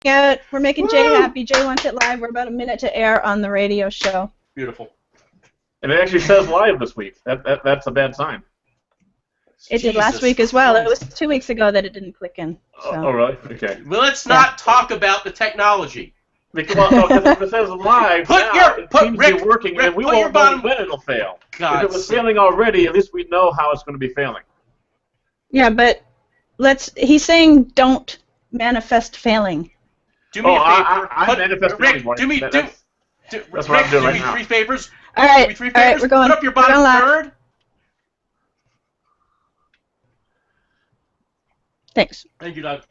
out. We're making Jay happy. Jay wants it live. We're about a minute to air on the radio show. Beautiful. And it actually says live this week. That's a bad sign. It did last week as well. It was 2 weeks ago that it didn't click in. So. Oh, really? Okay. Well, let's not talk about the technology. Because if it says live, it seems to be working, and we won't know when it'll fail. If it was failing already, at least we know how it's going to be failing. Yeah, but he's saying don't manifest failing. Do me a favor. I manifest failing. Rick, that's what I'm doing right now. 3 favors. All right, we're going. Put up your bottom third. Thanks. Thank you, Doug.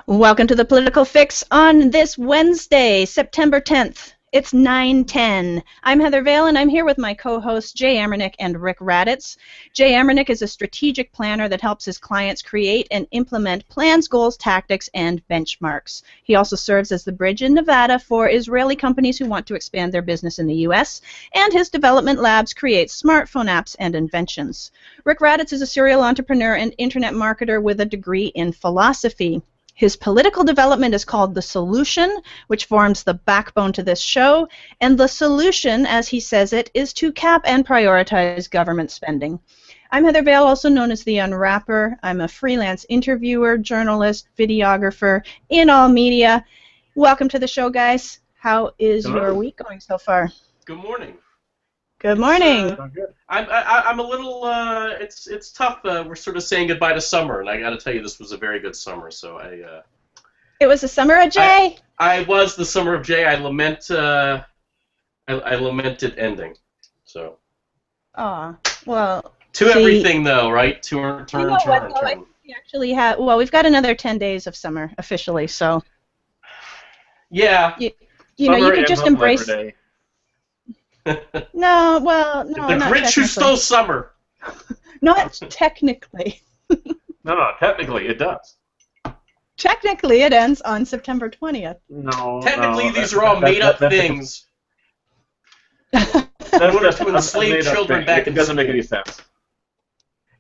Welcome to the Political Fix on this Wednesday, September 10th. It's 9:10. I'm Heather Vale, and I'm here with my co-hosts Jay Amernick and Rick Raddatz. Jay Amernick is a strategic planner that helps his clients create and implement plans, goals, tactics, and benchmarks. He also serves as the bridge in Nevada for Israeli companies who want to expand their business in the U.S., and his development labs create smartphone apps and inventions. Rick Raddatz is a serial entrepreneur and internet marketer with a degree in philosophy. His political development is called The Solution, which forms the backbone to this show, and the solution, as he says it, is to cap and prioritize government spending. I'm Heather Vale, also known as The Unwrapper. I'm a freelance interviewer, journalist, videographer in all media. Welcome to the show, guys. How is your week going so far? Good morning. Good morning. I'm a little. It's tough. We're sort of saying goodbye to summer, and I got to tell you, this was a very good summer. So It was the summer of Jay. I was the summer of Jay. I lament. I lament it ending. So. Well. Everything though, right? Turn. We actually have. Well, we've got another 10 days of summer officially, so. Yeah. You know, you could just embrace. No. The Grinch who stole summer. Not technically. No, technically it does. Technically it ends on September 20th. No. Technically these are all made-up things. In order to enslave children back in It doesn't make any sense.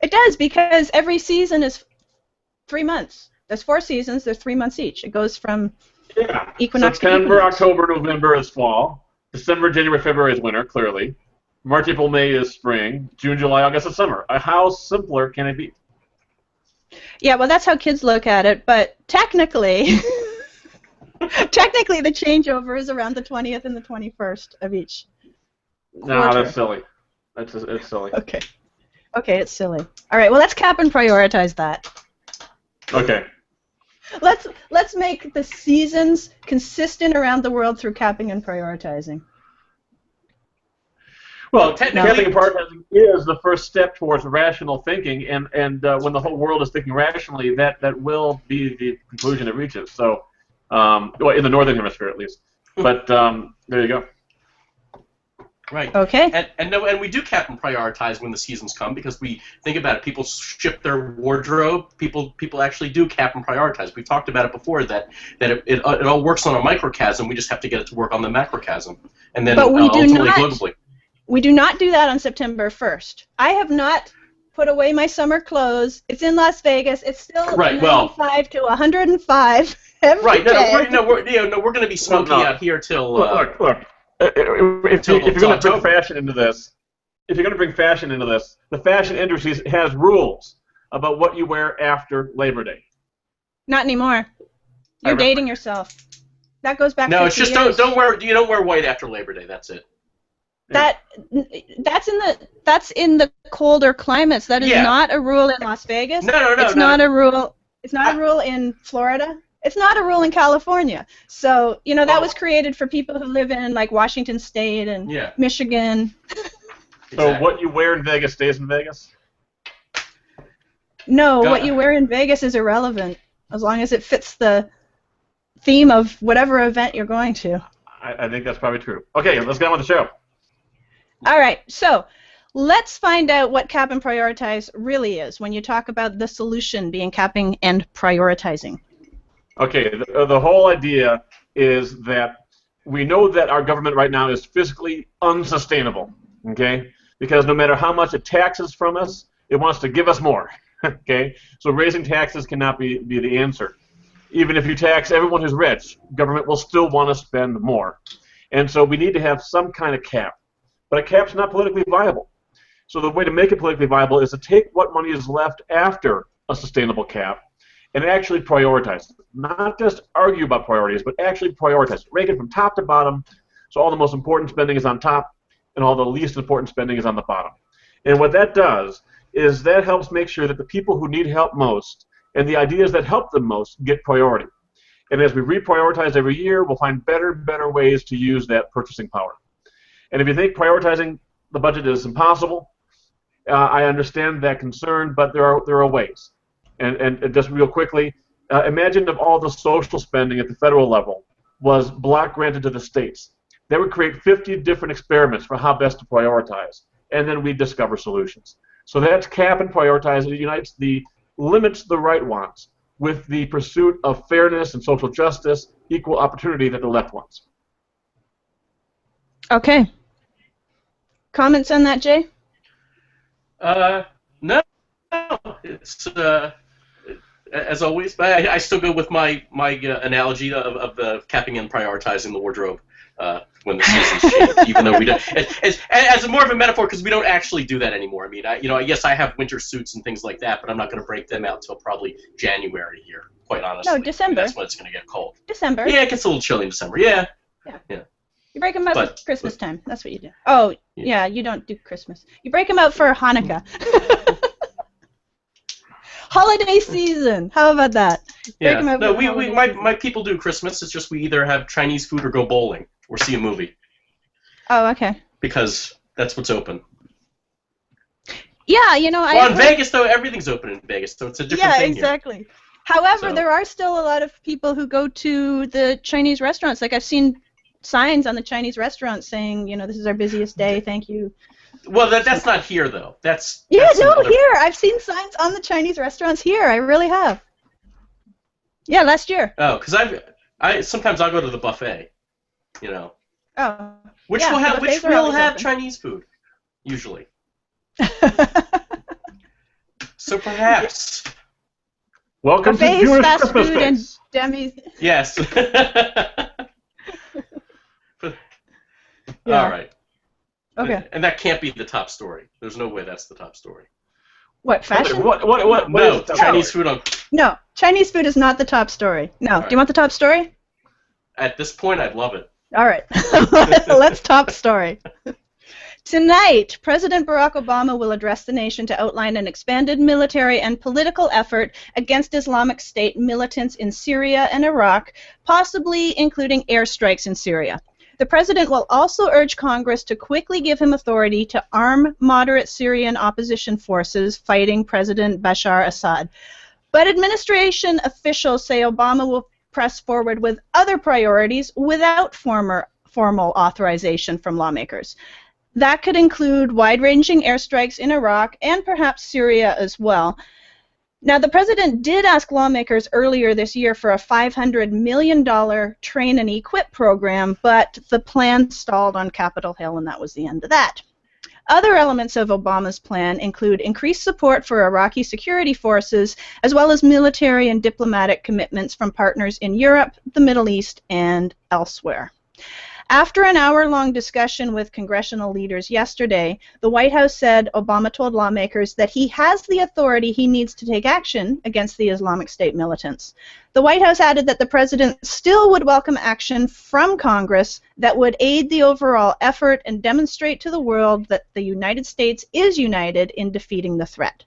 It does, because every season is 3 months. There's 4 seasons, there's 3 months each. It goes from equinox to September, equinox. October, November is fall. December, January, February is winter, clearly. March, April, May is spring. June, July, August is summer. How simpler can it be? Yeah, well, that's how kids look at it, but technically, the changeover is around the 20th and the 21st of each quarter. No, that's silly. It's silly. Okay, it's silly. All right, well, let's cap and prioritize that. Okay. Let's make the seasons consistent around the world through capping and prioritizing. Well, capping and prioritizing is the first step towards rational thinking, and when the whole world is thinking rationally, that will be the conclusion it reaches. So, well, in the northern hemisphere at least. But there you go. Right. Okay. And we do cap and prioritize when the seasons come, because we think about it. People ship their wardrobe. People actually do cap and prioritize. We've talked about it before that it all works on a microcosm. We just have to get it to work on the macrocosm, and then ultimately globally. We do not do that on September 1st. I have not put away my summer clothes. It's in Las Vegas. It's still 95 to 105 every day. We're going to be smoky out here till. Look. If you're going to bring fashion into this, the fashion industry has rules about what you wear after Labor Day. Not anymore. You're dating yourself. That goes back. No, it's just years. don't wear white after Labor Day. That's it. That's in the colder climates. That is not a rule in Las Vegas. No. It's not a rule. It's not a rule in Florida. It's not a rule in California. So, that was created for people who live in, like, Washington State and Michigan. So what you wear in Vegas stays in Vegas? No, what you wear in Vegas is irrelevant, as long as it fits the theme of whatever event you're going to. I think that's probably true. Okay, let's get on with the show. All right, so let's find out what cap and prioritize really is when you talk about the solution being capping and prioritizing. Okay, the whole idea is that we know that our government right now is fiscally unsustainable, okay? Because no matter how much it taxes from us, it wants to give us more, okay? So raising taxes cannot be the answer. Even if you tax everyone who's rich, government will still want to spend more. And so we need to have some kind of cap. But a cap's not politically viable. So the way to make it politically viable is to take what money is left after a sustainable cap and actually prioritize it. Not just argue about priorities, but actually prioritize it. Rank it from top to bottom, so all the most important spending is on top and all the least important spending is on the bottom. And what that does is that helps make sure that the people who need help most and the ideas that help them most get priority. And as we reprioritize every year, we'll find better and better ways to use that purchasing power. And if you think prioritizing the budget is impossible, I understand that concern, but there are ways. And just real quickly, imagine if all the social spending at the federal level was block granted to the states. That would create 50 different experiments for how best to prioritize, and then we'd discover solutions. So that's cap and prioritize. It unites limits the right wants with the pursuit of fairness and social justice, equal opportunity that the left wants. Okay. Comments on that, Jay? No. It's as always. I still go with my analogy of the capping and prioritizing the wardrobe when the seasons change. Even though we don't, as more of a metaphor, because we don't actually do that anymore. I mean, yes, I have winter suits and things like that, but I'm not going to break them out till probably January here. Quite honestly. No, December. That's when it's going to get cold. December. Yeah, it gets a little chilly in December. Yeah. You break them out for Christmas time. That's what you do. Oh, yeah, you don't do Christmas. You break them out for Hanukkah. Holiday season. How about that? Yeah. No, my people do Christmas. It's just we either have Chinese food or go bowling or see a movie. Oh, okay. Because that's what's open. Yeah, Well, in Vegas, though, everything's open in Vegas, so it's a different thing here. Yeah, exactly. However, there are still a lot of people who go to the Chinese restaurants. Like, I've seen signs on the Chinese restaurants saying, this is our busiest day, thank you. Well, that's not here, though. That's here. I've seen signs on the Chinese restaurants here. I really have. Yeah, last year. Oh, because sometimes I'll go to the buffet, Oh. Which will have Chinese food, usually. So perhaps. Welcome Buffets, to Jewish fast Christmas food and Days. demis. Yes. Yeah. All right. Okay. And that can't be the top story. There's no way that's the top story. What, fashion? What no, is Chinese food on... No, Chinese food is not the top story. No. All Do right. you want the top story? At this point, I'd love it. All right. Let's top story. Tonight, President Barack Obama will address the nation to outline an expanded military and political effort against Islamic State militants in Syria and Iraq, possibly including airstrikes in Syria. The president will also urge Congress to quickly give him authority to arm moderate Syrian opposition forces fighting President Bashar Assad. But administration officials say Obama will press forward with other priorities without formal authorization from lawmakers. That could include wide-ranging airstrikes in Iraq and perhaps Syria as well. Now, the president did ask lawmakers earlier this year for a $500 million train and equip program, but the plan stalled on Capitol Hill, and that was the end of that. Other elements of Obama's plan include increased support for Iraqi security forces, as well as military and diplomatic commitments from partners in Europe, the Middle East, and elsewhere. After an hour-long discussion with congressional leaders yesterday, the White House said Obama told lawmakers that he has the authority he needs to take action against the Islamic State militants. The White House added that the president still would welcome action from Congress that would aid the overall effort and demonstrate to the world that the United States is united in defeating the threat.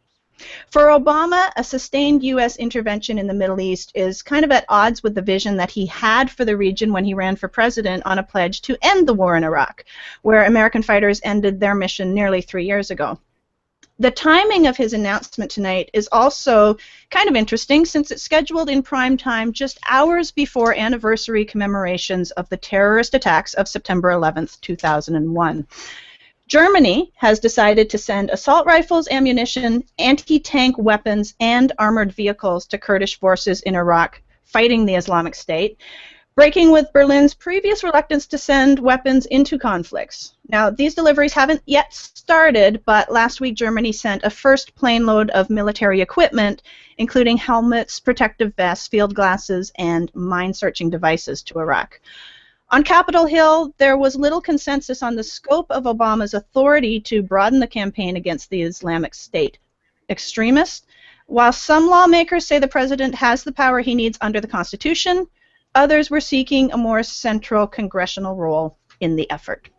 For Obama, a sustained U.S. intervention in the Middle East is kind of at odds with the vision that he had for the region when he ran for president on a pledge to end the war in Iraq, where American fighters ended their mission nearly 3 years ago. The timing of his announcement tonight is also kind of interesting since it's scheduled in prime time just hours before anniversary commemorations of the terrorist attacks of September 11th, 2001. Germany has decided to send assault rifles, ammunition, anti-tank weapons, and armored vehicles to Kurdish forces in Iraq fighting the Islamic State, breaking with Berlin's previous reluctance to send weapons into conflicts. Now, these deliveries haven't yet started, but last week Germany sent a first plane load of military equipment, including helmets, protective vests, field glasses, and mine-searching devices to Iraq. On Capitol Hill, there was little consensus on the scope of Obama's authority to broaden the campaign against the Islamic State extremists. While some lawmakers say the president has the power he needs under the Constitution, others were seeking a more central congressional role in the effort.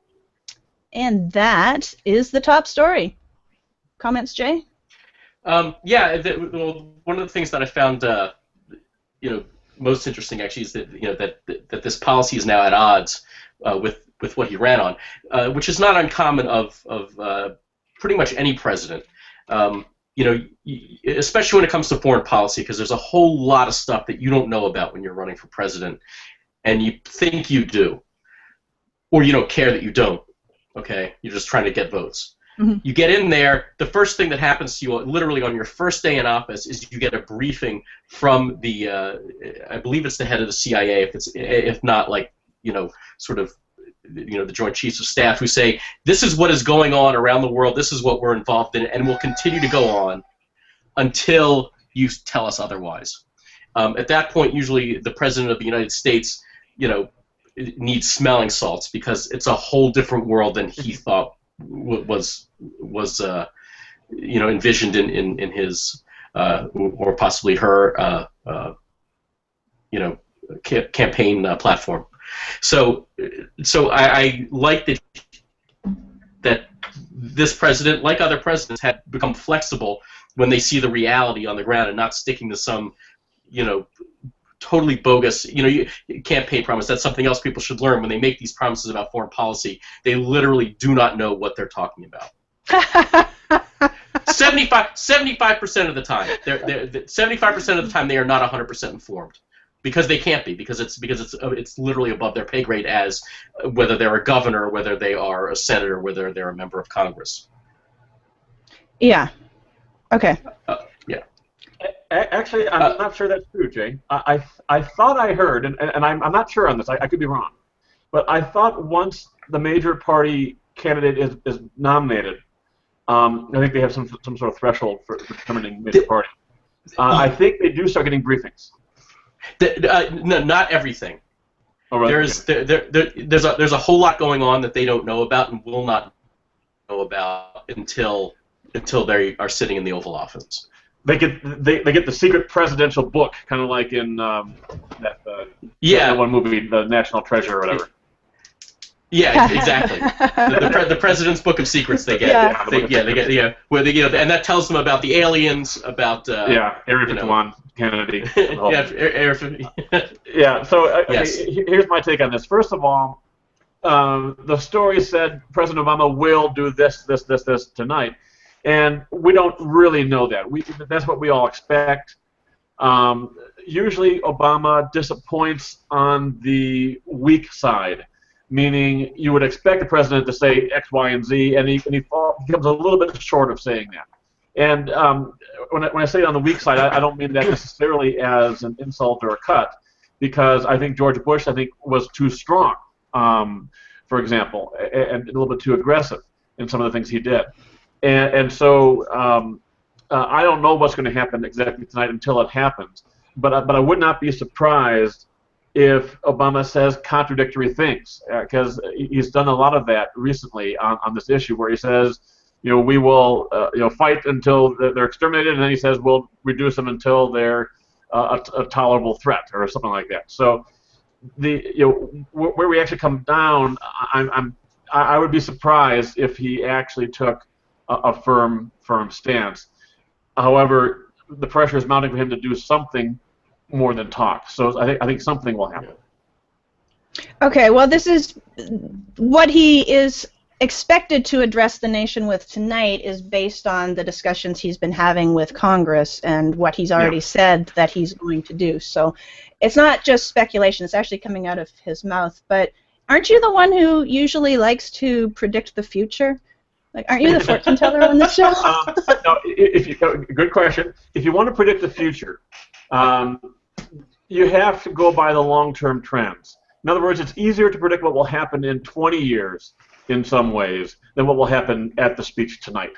And that is the top story. Comments, Jay? Yeah, well, one of the things that I found, most interesting actually is that that this policy is now at odds with what he ran on, which is not uncommon of pretty much any president. Especially when it comes to foreign policy, because there's a whole lot of stuff that you don't know about when you're running for president, and you think you do, or you don't care that you don't. Okay, you're just trying to get votes. Mm-hmm. You get in there, the first thing that happens to you, literally on your first day in office, is you get a briefing from the, I believe it's the head of the CIA, if not like, sort of, the Joint Chiefs of Staff, who say, this is what is going on around the world, this is what we're involved in, and will continue to go on until you tell us otherwise. At that point, usually the President of the United States, needs smelling salts, because it's a whole different world than he thought was envisioned in his or possibly her campaign platform. So I like that this president, like other presidents, had become flexible when they see the reality on the ground and not sticking to some totally bogus campaign promise. That's something else people should learn. When they make these promises about foreign policy, they literally do not know what they're talking about. 75% of the time, 75% of the time they are not 100% informed, because they can't be, because it's literally above their pay grade, as whether they're a governor, whether they are a senator, whether they're a member of Congress. Yeah. Okay. Yeah. Actually, I'm not sure that's true, Jay. I thought I heard, and I'm not sure on this, I could be wrong, but I thought once the major party candidate is nominated, I think they have some sort of threshold for determining major party. I think they do start getting briefings. No, not everything. Oh, right. There's a whole lot going on that they don't know about and will not know about until they are sitting in the Oval Office. They get the secret presidential book, kind of like in that one movie, The National Treasure or whatever. Yeah, exactly. the president's book of secrets they get. Yeah. They get and that tells them about the aliens, about Area 51, Kennedy. Area 50. Yeah. So yes. Here's my take on this. First of all, the story said President Obama will do this tonight, and we don't really know that. That's what we all expect. Usually, Obama disappoints on the weak side, meaning you would expect the president to say X, Y, and Z, and he becomes a little bit short of saying that. And when I say on the weak side, I don't mean that necessarily as an insult or a cut, because I think George Bush, was too strong, for example, and a little bit too aggressive in some of the things he did. And so I don't know what's going to happen exactly tonight until it happens, but I would not be surprised if Obama says contradictory things, because he's done a lot of that recently on this issue, where he says, we will fight until they're exterminated, and then he says we'll reduce them until they're a tolerable threat or something like that. So where we actually come down, I would be surprised if he actually took a firm stance. However, the pressure is mounting for him to do something more than talk. So I think something will happen. Okay, well, this is what he is expected to address the nation with tonight is based on the discussions he's been having with Congress and what he's already said that he's going to do. So it's not just speculation, it's actually coming out of his mouth. But aren't you the one who usually likes to predict the future? Like, aren't you the fortune teller on this show? No, good question. If you want to predict the future, you have to go by the long-term trends. In other words, it's easier to predict what will happen in 20 years in some ways than what will happen at the speech tonight.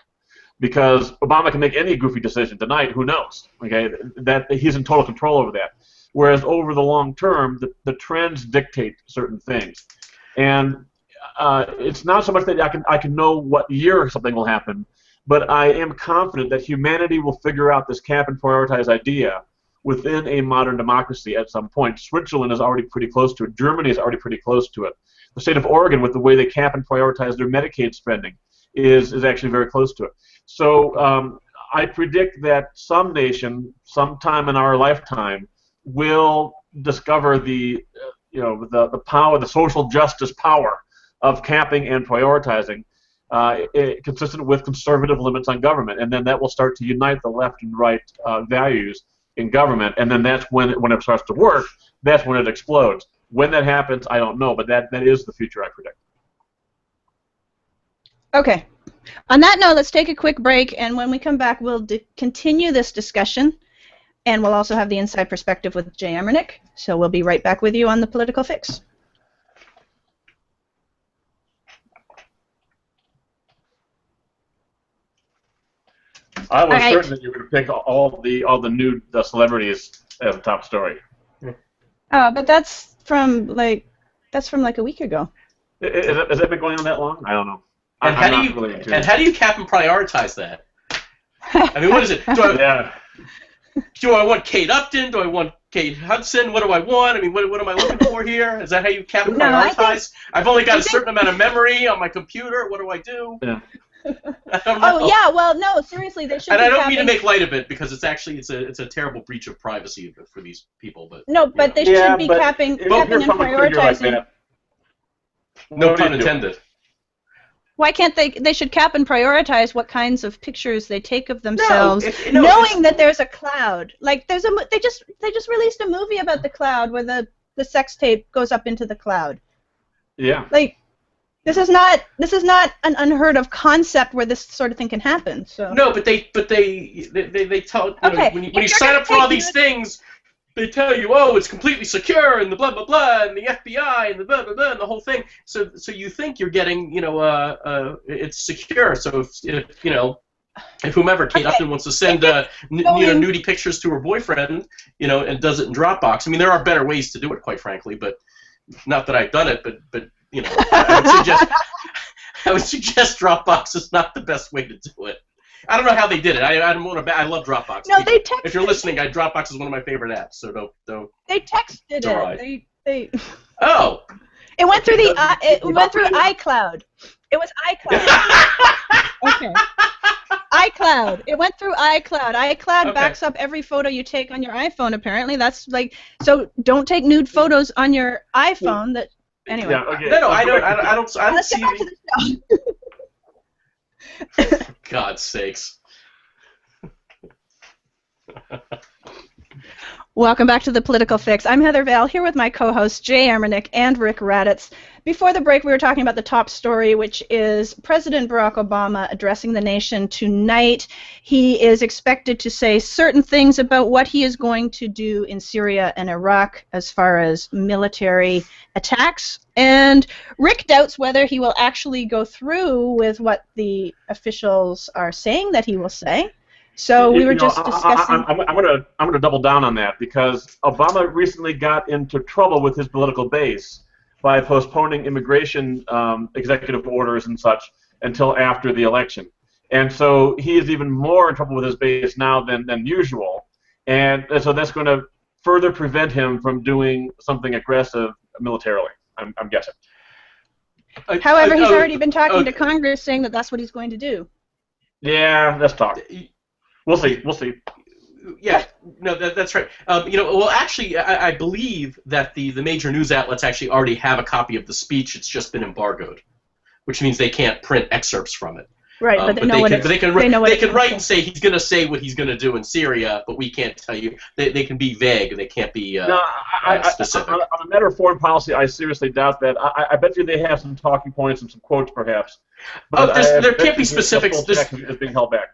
Because Obama can make any goofy decision tonight, who knows? Okay, that he's in total control over that. Whereas over the long term, the trends dictate certain things. And it's not so much that I can know what year something will happen, but I am confident that humanity will figure out this cap and prioritize idea within a modern democracy at some point. Switzerland is already pretty close to it. Germany is already pretty close to it. The state of Oregon, with the way they cap and prioritize their Medicaid spending, is actually very close to it. So I predict that some nation, sometime in our lifetime, will discover the power, the social justice power of capping and prioritizing, consistent with conservative limits on government, and then that will start to unite the left and right values in government, and then that's when it starts to work. That's when it explodes. When that happens, I don't know, but that is the future I predict. Okay. On that note, let's take a quick break, and when we come back, we'll continue this discussion, and we'll also have the inside perspective with Jay Amernick. So we'll be right back with you on the Political Fix. I was certain that you were going to pick all the new celebrities as a top story. But that's from like a week ago. Has that been going on that long? I don't know. And how do you cap and prioritize that? I mean, what is it? Do I want Kate Upton? Do I want Kate Hudson? What do I want? I mean, what am I looking for here? Is that how you cap and prioritize? I've only got a certain amount of memory on my computer. What do I do? Yeah. I don't know. Oh yeah, well no, seriously, they should. And I don't mean to make light of it because it's a terrible breach of privacy for these people. But no, but they should be capping and prioritizing. Like no pun intended. Why can't they? They should cap and prioritize what kinds of pictures they take of themselves, knowing that there's a cloud. Like they just released a movie about the cloud where the sex tape goes up into the cloud. Yeah. Like. This is not an unheard of concept where this sort of thing can happen. So no, but they tell when you sign up for all these things, they tell you, oh, it's completely secure and the blah blah blah and the FBI and the blah blah blah and the whole thing. So you think you're getting it's secure. So if whomever Kate Upton wants to send nudie pictures to her boyfriend, and does it in Dropbox. I mean, there are better ways to do it, quite frankly, but not that I've done it, but. I would suggest Dropbox is not the best way to do it. I don't know how they did it. I love Dropbox. No, they texted. If you're listening, Dropbox is one of my favorite apps. So don't. They texted it. Right. They. Oh. It went through iCloud. It was iCloud. Okay. iCloud. It went through iCloud. iCloud backs up every photo you take on your iPhone. Apparently, that's so. Don't take nude photos on your iPhone. That. Anyway. Yeah, okay. No, I don't Let's see. Get back to the show. God's sakes. Welcome back to the Political Fix. I'm Heather Vale, here with my co-hosts Jay Amernick and Rick Raddatz. Before the break, we were talking about the top story, which is President Barack Obama addressing the nation tonight. He is expected to say certain things about what he is going to do in Syria and Iraq as far as military attacks. And Rick doubts whether he will actually go through with what the officials are saying that he will say. So we were just discussing. I'm gonna double down on that because Obama recently got into trouble with his political base by postponing immigration executive orders and such until after the election, and so he is even more in trouble with his base now than usual, and so that's going to further prevent him from doing something aggressive militarily. I'm guessing. However, he's already been talking to Congress saying that that's what he's going to do. Yeah, let's talk. We'll see. Yeah, no, that's right. Well, actually, I believe that the major news outlets actually already have a copy of the speech. It's just been embargoed. which means they can't print excerpts from it. Right, but they know what they can write and say he's going to say what he's going to do in Syria, but we can't tell you. They can be vague. They can't be specific. On a matter of foreign policy, I seriously doubt that. I bet you they have some talking points and some quotes, perhaps. But there can't be specifics. Is being held back.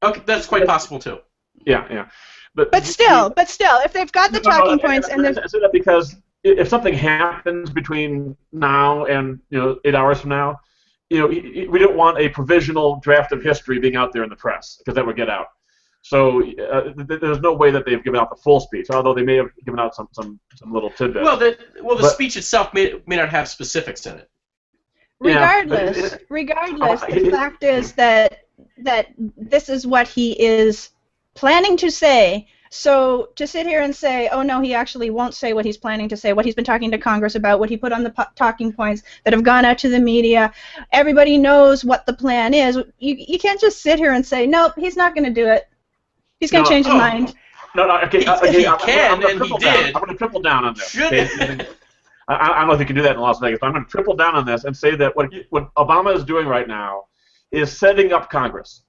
Okay, that's quite possible too. Yeah. But still, if they've got the talking points and I say that because if something happens between now and 8 hours from now, we don't want a provisional draft of history being out there in the press because that would get out. So there's no way that they've given out the full speech, although they may have given out some little tidbits. Well, the speech itself may not have specifics in it. Regardless, the fact is that this is what he is planning to say. So to sit here and say, oh no, he actually won't say what he's planning to say, what he's been talking to Congress about, what he put on the talking points that have gone out to the media, everybody knows what the plan is. You can't just sit here and say, nope, he's not going to do it. He's going to change his mind. Okay, he can, and he did. I'm going to triple down on this. Should I don't know if you can do that in Las Vegas, but I'm going to triple down on this and say that what Obama is doing right now is setting up Congress.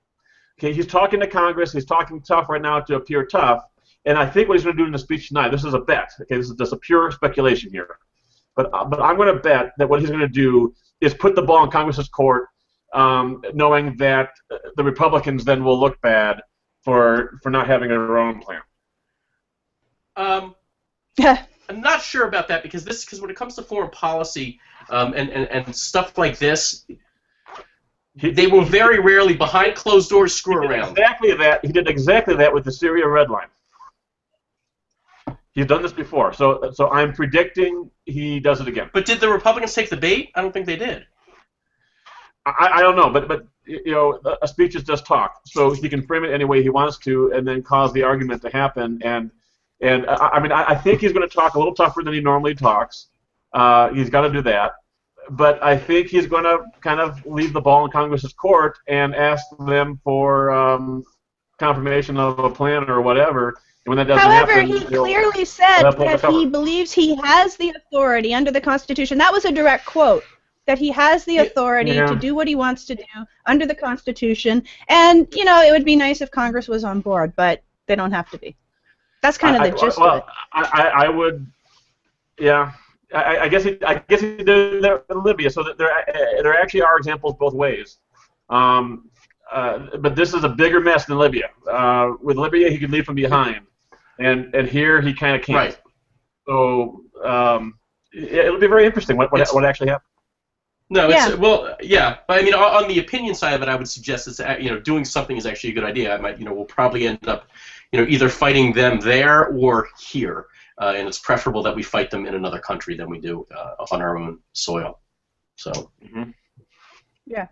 Okay, he's talking to Congress. He's talking tough right now to appear tough. And I think what he's going to do in the speech tonight, this is a bet. Okay, this is just a pure speculation here. But I'm going to bet that what he's going to do is put the ball in Congress's court, knowing that the Republicans then will look bad for not having their own plan. I'm not sure about that because when it comes to foreign policy and stuff like this, they will very rarely behind closed doors screw around. Exactly that. He did exactly that with the Syria red line. He's done this before, so I'm predicting he does it again. But did the Republicans take the bait? I don't think they did. I don't know, but a speech is just talk, so he can frame it any way he wants to, and then cause the argument to happen. And I think he's going to talk a little tougher than he normally talks. He's got to do that, but I think he's going to kind of leave the ball in Congress's court and ask them for confirmation of a plan or whatever. When that doesn't However, happen, he clearly said that he believes he has the authority under the Constitution. That was a direct quote, that he has the authority to do what he wants to do under the Constitution. And, it would be nice if Congress was on board, but they don't have to be. That's kind of the gist of it. I would, yeah. I guess he did that in Libya, so that there actually are examples both ways. But this is a bigger mess than Libya. With Libya, he could lead from behind. And here he kind of can't. Right. So it'll be very interesting what actually happened. No, but I mean, on the opinion side of it, I would suggest that doing something is actually a good idea. I might, we'll probably end up, either fighting them there or here, and it's preferable that we fight them in another country than we do on our own soil. So. Mm-hmm. Yeah.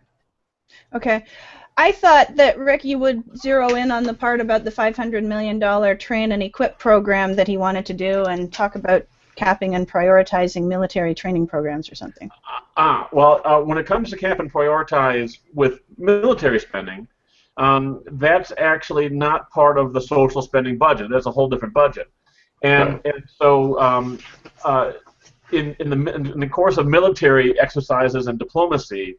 Okay. I thought that, Rick, you would zero in on the part about the $500 million train and equip program that he wanted to do and talk about capping and prioritizing military training programs or something. When it comes to cap and prioritize with military spending, that's actually not part of the social spending budget. That's a whole different budget. And so in the course of military exercises and diplomacy,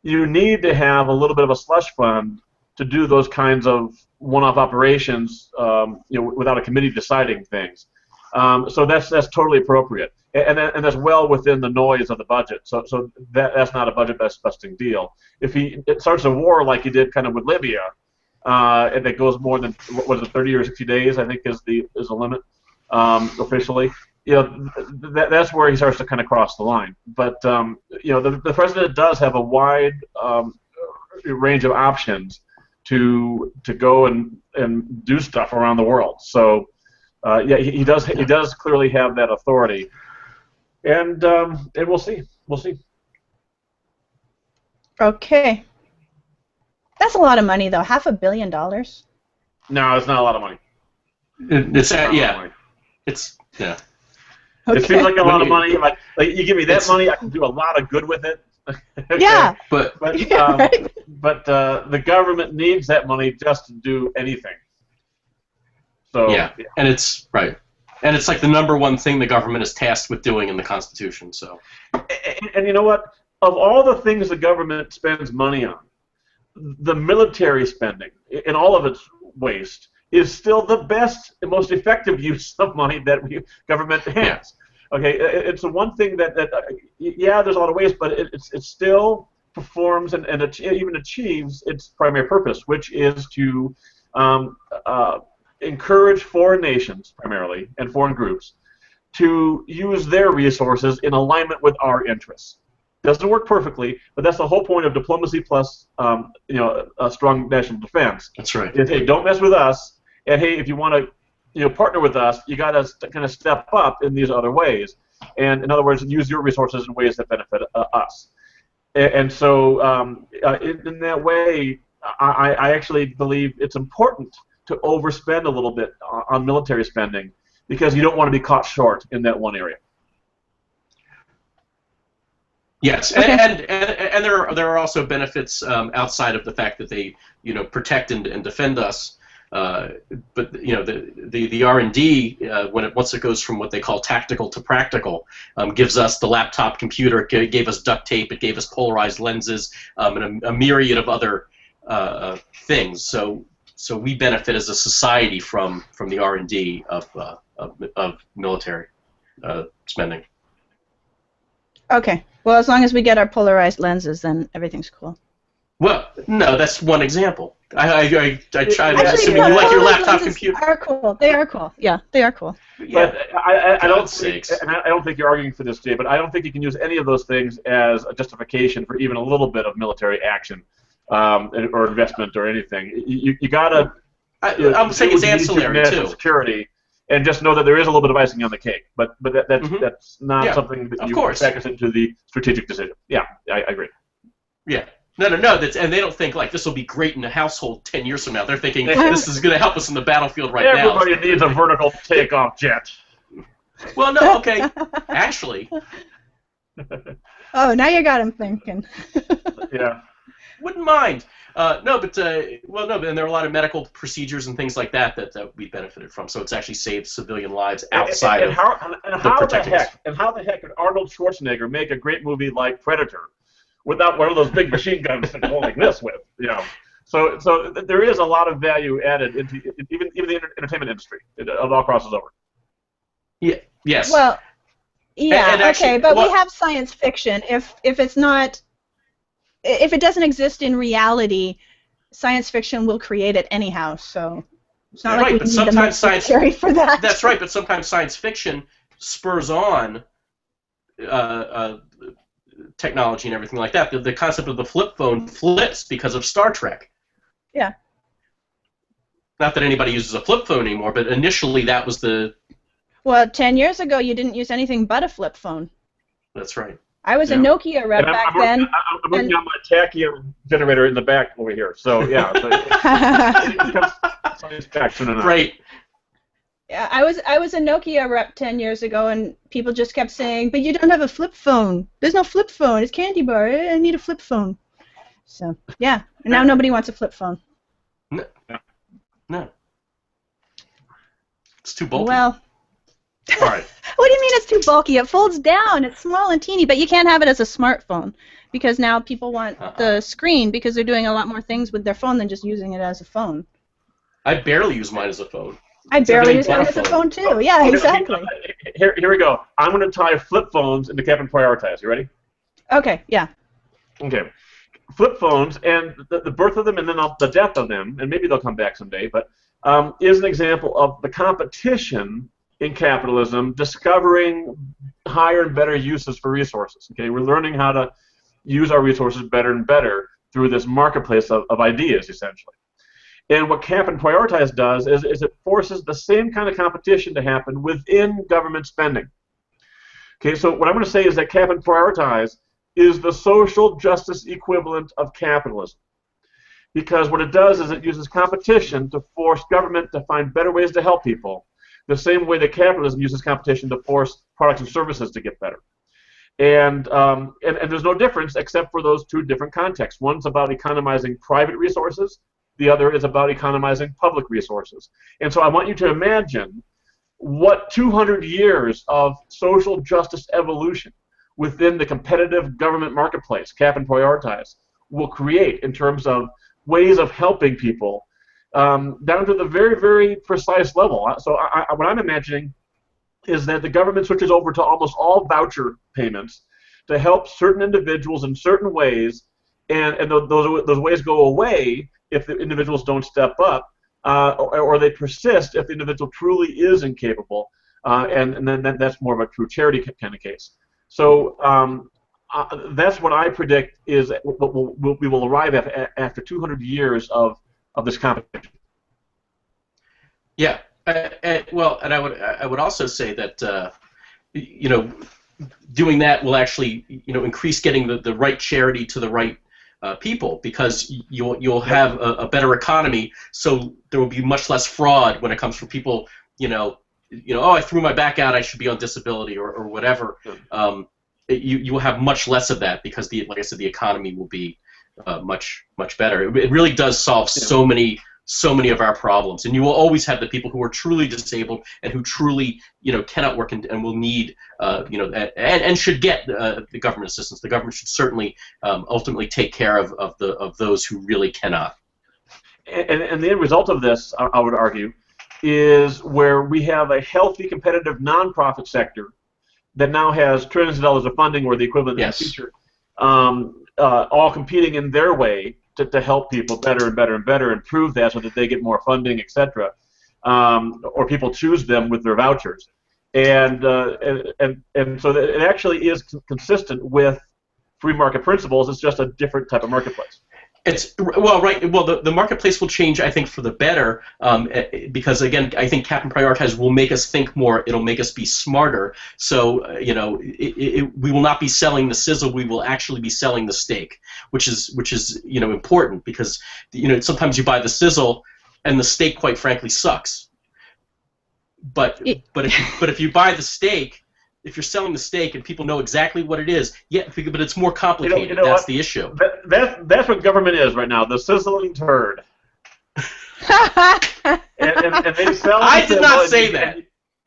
you need to have a little bit of a slush fund to do those kinds of one-off operations, without a committee deciding things. So that's totally appropriate, and that's well within the noise of the budget. So that's not a budget-busting deal. If it starts a war like he did kind of with Libya, and it goes more than 30 or 60 days, I think is the limit officially. That's where he starts to kind of cross the line. But the president does have a wide range of options to go and do stuff around the world. So he does clearly have that authority, and we'll see. Okay. That's a lot of money, though. $500 million. No, it's not a lot of money. It's yeah. Okay. It seems like a lot of money. Like you give me that money, I can do a lot of good with it. Okay. Yeah. But the government needs that money just to do anything. So and it's right, and it's like the number one thing the government is tasked with doing in the Constitution. So, and you know what? of all the things the government spends money on, the military spending, in all of its waste, is still the best and most effective use of money that government has. Okay, it's the one thing that yeah, there's a lot of waste, but it still performs and even achieves its primary purpose, which is to encourage foreign nations, primarily, and foreign groups, to use their resources in alignment with our interests. Doesn't work perfectly, but that's the whole point of diplomacy plus, a strong national defense. That's right. Is, hey, don't mess with us, and hey, if you want to, partner with us, you got to kind of step up in these other ways, and in other words, use your resources in ways that benefit us. And so, in that way, I actually believe it's important to overspend a little bit on military spending because you don't want to be caught short in that one area. Yes, Okay. and there are also benefits outside of the fact that they protect and defend us. But the R&D once it goes from what they call tactical to practical, gives us the laptop computer. It gave us duct tape. It gave us polarized lenses and a myriad of other things. So we benefit as a society from the R&D of military spending. Okay. Well, as long as we get our polarized lenses, then everything's cool. Well, no, that's one example. I try to Actually, assume you like your polarized laptop lenses computer. are cool. They are cool. Yeah, they are cool. Yeah. But I don't God's think, sakes. and I don't think you're arguing for this, Jay, but I don't think you can use any of those things as a justification for even a little bit of military action or investment or anything. You gotta. I'm saying it's ancillary national too. security, and just know that there is a little bit of icing on the cake, but that's not Yeah, something that of you course. factor into the strategic decision. Yeah, I agree. Yeah. No. And they don't think like this will be great in a household 10 years from now. They're thinking this is going to help us in the battlefield right now. Everybody needs a vertical takeoff jet. Well, no, okay. Actually, Oh, now you got him thinking. Yeah. wouldn't mind. But there are a lot of medical procedures and things like that we benefited from. So it's actually saved civilian lives outside of how protecting us. how the heck could Arnold Schwarzenegger make a great movie like Predator without one of those big machine guns to go like this with? So there is a lot of value added into even the entertainment industry. It all crosses over. Yeah. Yes. Well, yeah, And actually, okay, but well- we have science fiction. If it's not, if it doesn't exist in reality, science fiction will create it anyhow. So it's not Right, like we but need a sometimes science- military for that. That's right, but sometimes science fiction spurs on technology and everything like that. The concept of the flip phone flips because of Star Trek. Yeah. Not that anybody uses a flip phone anymore, but initially that was the... Well, 10 years ago, you didn't use anything but a flip phone. That's right. I was a Yeah. Nokia rep And back I'm then. working on my tachyon generator in the back over here. So yeah, it becomes science fiction enough. Great. Yeah, I was a Nokia rep 10 years ago, and people just kept saying, "But you don't have a flip phone. There's no flip phone. It's candy bar. I need a flip phone." So yeah, and now nobody wants a flip phone. No. It's too bulky. Well, All right. what do you mean it's too bulky? It folds down. It's small and teeny, but you can't have it as a smartphone because now people want the screen because they're doing a lot more things with their phone than just using it as a phone. I barely use mine as a phone. I barely everything use mine but a as a phone. phone too. Yeah, Okay, exactly. Here we go. I'm going to tie flip phones into Captain Prioritize. You ready? Okay, yeah. Okay. Flip phones and the birth of them and then the death of them, and maybe they'll come back someday, but is an example of the competition in capitalism discovering higher and better uses for resources. Okay, we're learning how to use our resources better and better through this marketplace of ideas, essentially. And what Cap and Prioritize does is it forces the same kind of competition to happen within government spending. Okay, so what I'm going to say is that Cap and Prioritize is the social justice equivalent of capitalism. Because what it does is it uses competition to force government to find better ways to help people, the same way that capitalism uses competition to force products and services to get better. And there's no difference except for those two different contexts. One's about economizing private resources. The other is about economizing public resources. And so I want you to imagine what 200 years of social justice evolution within the competitive government marketplace, cap and prioritize, will create in terms of ways of helping people down to the very, very precise level. So what I'm imagining is that the government switches over to almost all voucher payments to help certain individuals in certain ways, and those ways go away if the individuals don't step up, or they persist if the individual truly is incapable, and then that's more of a true charity kind of case. So that's what I predict is what we will arrive at after 200 years of this competition. Yeah, well, and I would also say that doing that will actually increase getting the right charity to the right people, because you'll have a better economy, so there will be much less fraud when it comes from people. Oh, I threw my back out, I should be on disability or whatever. You will have much less of that because like I said, the economy will be much better. It really does solve so many of our problems, and you will always have the people who are truly disabled and who truly cannot work and will need and should get the government assistance. The government should certainly ultimately take care of those who really cannot. And the end result of this, I would argue, is where we have a healthy, competitive nonprofit sector that now has trillions of dollars of funding or the equivalent in the future, all competing in their way to help people better and better and better, and prove that so that they get more funding, etc., or people choose them with their vouchers, and so it actually is consistent with free market principles. It's just a different type of marketplace. The marketplace will change, I think, for the better, because again, I think cap and prioritize will make us think more. It'll make us be smarter. So we will not be selling the sizzle. We will actually be selling the steak, which is important, because sometimes you buy the sizzle and the steak, quite frankly, sucks. But if you buy the steak, if you're selling the steak and people know exactly what it is, but it's more complicated. That's the issue. That's what government is right now, the sizzling turd. and they sell. I did not say that.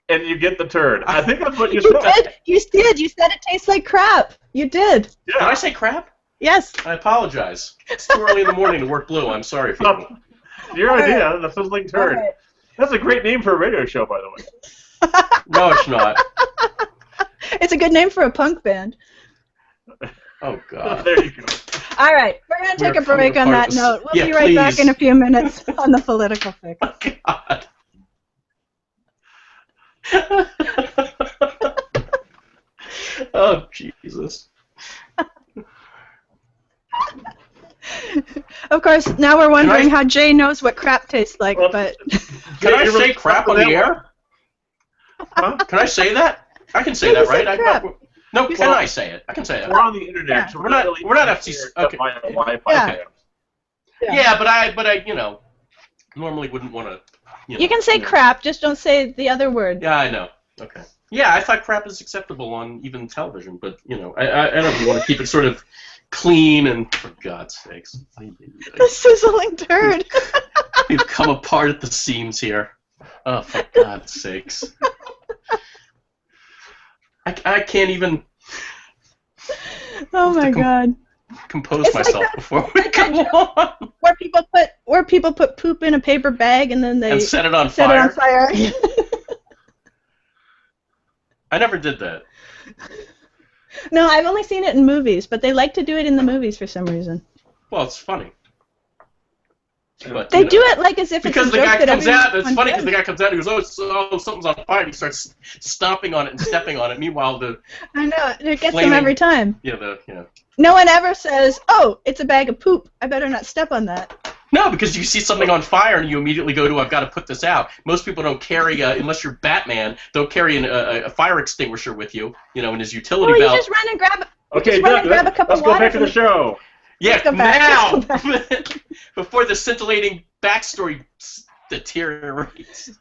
And you get the turd. I think that's what you said. You did. You said it tastes like crap. You did. Yeah. Did I say crap? Yes. I apologize. It's too early in the morning to work blue. I'm sorry, people. Your idea, the sizzling turd. Right. That's a great name for a radio show, by the way. No, it's not. It's a good name for a punk band. Oh, God. There you go. All right, we're going to take a break on that note. We'll be right back in a few minutes on the Political Fix. Oh, God. Oh, Jesus. Of course, now we're wondering how Jay knows what crap tastes like, but... Can I say crap on the air? Huh? Can I say that? I can say that, right? Can I say it? I can say it. We're on the internet, so we're not FCC. Okay. Yeah, but I normally wouldn't want to. You can say crap, just don't say the other word. Yeah, I know. Okay. Yeah, I thought crap is acceptable on even television, but I don't know if you want to keep it sort of clean and, for God's sakes. The sizzling turd. You've come apart at the seams here. Oh, for God's sakes. I can't even. Oh my God! Compose myself before we go on. Where people put poop in a paper bag and then they set it on fire. I never did that. No, I've only seen it in movies, but they like to do it in the movies for some reason. Well, it's funny. But, they do it like as if because it's a the joke guy that comes out. It's funny does. because the guy comes out and he goes, "Oh, something's on fire." And he starts stomping on it and stepping on it. Meanwhile, I know it gets him every time. Yeah, No one ever says, "Oh, it's a bag of poop. I better not step on that." No, because you see something on fire and you immediately go to, "I've got to put this out." Most people don't carry, unless you're Batman, don't carry a fire extinguisher with you, in his utility belt. You just run and grab. Okay, grab a cup let's of go water back to the show. Yeah, now! Before the scintillating backstory deteriorates.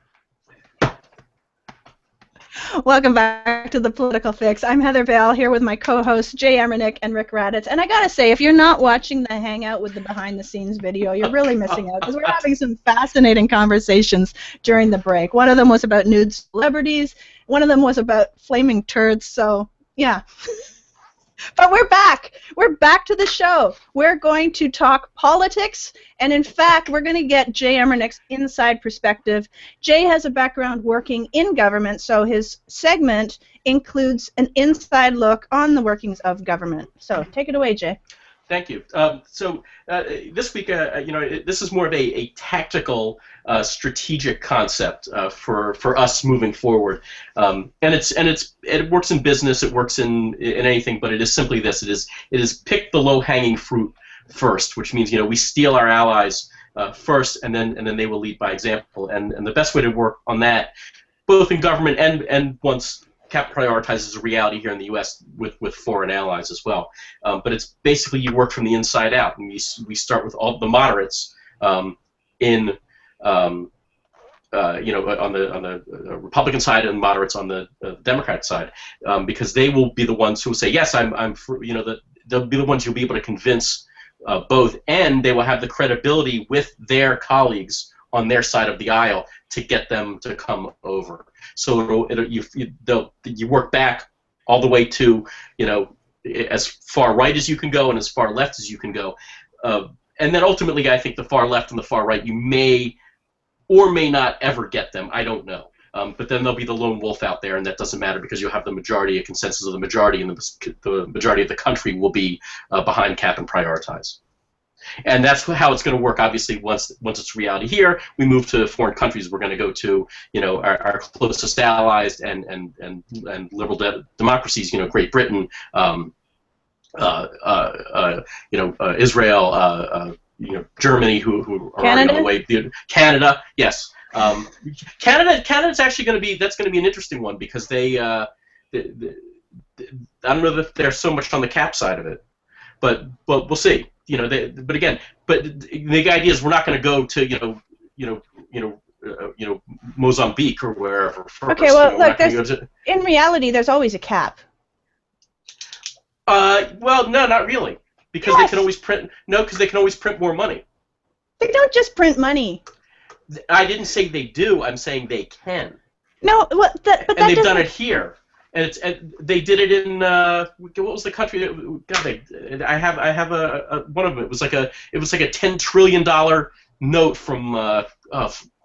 Welcome back to the Political Fix. I'm Heather Vale here with my co-hosts Jay Amernick and Rick Raddatz. And I gotta say, if you're not watching the Hangout with the behind-the-scenes video, you're really missing out, because we're having some fascinating conversations during the break. One of them was about nude celebrities. One of them was about flaming turds. So, yeah. But we're back. We're back to the show. We're going to talk politics, and in fact, we're going to get Jay Amernick's inside perspective. Jay has a background working in government, so his segment includes an inside look on the workings of government. So take it away, Jay. Thank you. This week, this is more of a tactical, strategic concept for us moving forward, and it works in business, it works in anything, but it is simply this: it is pick the low-hanging fruit first, which means we steal our allies first, and then they will lead by example. And the best way to work on that, both in government and once CAP prioritizes a reality here in the U.S. with foreign allies as well. But it's basically you work from the inside out, and we start with all the moderates on the Republican side and moderates on the Democrat side, because they will be the ones who say yes, I'm for, they'll be the ones you'll be able to convince both, and they will have the credibility with their colleagues on their side of the aisle to get them to come over. So you work back all the way to as far right as you can go and as far left as you can go, and then ultimately I think the far left and the far right you may or may not ever get them. I don't know. But then there'll be the lone wolf out there, and that doesn't matter because you'll have a consensus of the majority, and the majority of the country will be behind cap and prioritize. And that's how it's going to work. Obviously, once it's reality here, we move to foreign countries. We're going to go to our closest allies and liberal democracies. Great Britain, Israel, Germany, who are already on the way. Canada, yes. Canada's actually going to be an interesting one because they I don't know if they're so much on the cap side of it, but we'll see. But the idea is we're not going to go to Mozambique or wherever first. Okay, well, look, in reality, there's always a cap. Well, no, not really, because they can always print. No, because they can always print more money. They don't just print money. I didn't say they do. I'm saying they can. No, but they've done it here. And they did it in what was the country? God, I have one of them. It was like a $10 trillion note from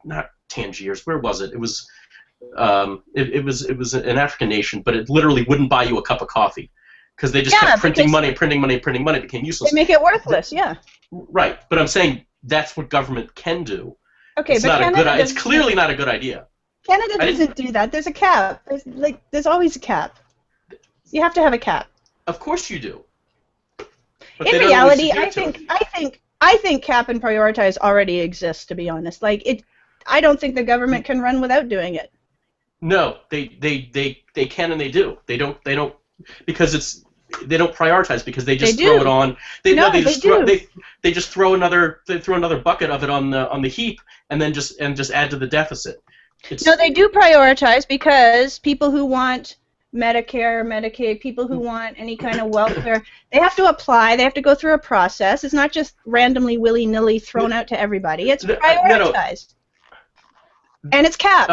not Tangiers. Where was it? It was it was an African nation, but it literally wouldn't buy you a cup of coffee because they just kept printing money. It became useless. They make it worthless. Yeah. Right, but I'm saying that's what government can do. Okay, it's but it's clearly not a good idea. Canada doesn't do that. There's a cap. There's always a cap. You have to have a cap. Of course you do. But in reality, I think cap and prioritize already exists. To be honest, I don't think the government can run without doing it. No, they can and they do. They don't because they don't prioritize because they just throw it on. They just throw another bucket of it on the heap and then just add to the deficit. No, they do prioritize because people who want Medicare, Medicaid, people who want any kind of welfare, they have to apply. They have to go through a process. It's not just randomly, willy-nilly thrown out to everybody. It's prioritized. And it's capped.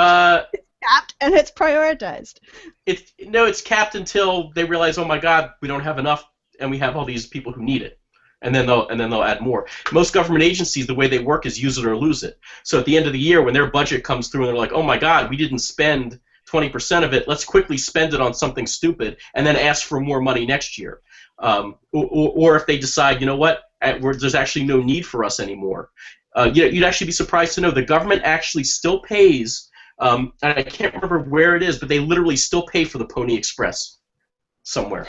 It's capped and it's prioritized. It's capped until they realize, oh my God, we don't have enough, and we have all these people who need it. And then they'll add more. Most government agencies, the way they work is use it or lose it. So at the end of the year, when their budget comes through and they're like, oh my God, we didn't spend 20% of it, let's quickly spend it on something stupid and then ask for more money next year. Or if they decide, you know what, there's actually no need for us anymore. You'd actually be surprised to know the government actually still pays, and I can't remember where it is, but they literally still pay for the Pony Express somewhere.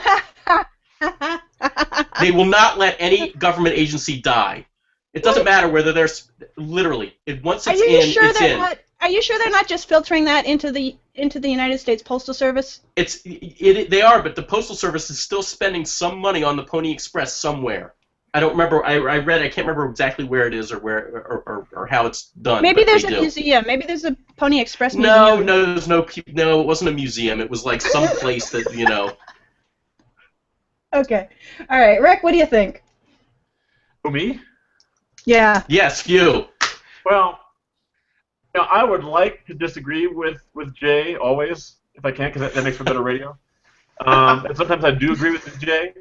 They will not let any government agency die. It doesn't matter whether there's literally once it's it's in. Are you sure they're not just filtering that into the United States Postal Service? They are, but the Postal Service is still spending some money on the Pony Express somewhere. I don't remember. I can't remember exactly where it is or where or how it's done. Maybe there's a museum. Maybe there's a Pony Express museum. No, it wasn't a museum. It was like some place that Okay. All right, Rick, what do you think? Who, me? Yeah. Yes, you. Well, I would like to disagree with Jay always, if I can, because that makes for better radio. And sometimes I do agree with Jay.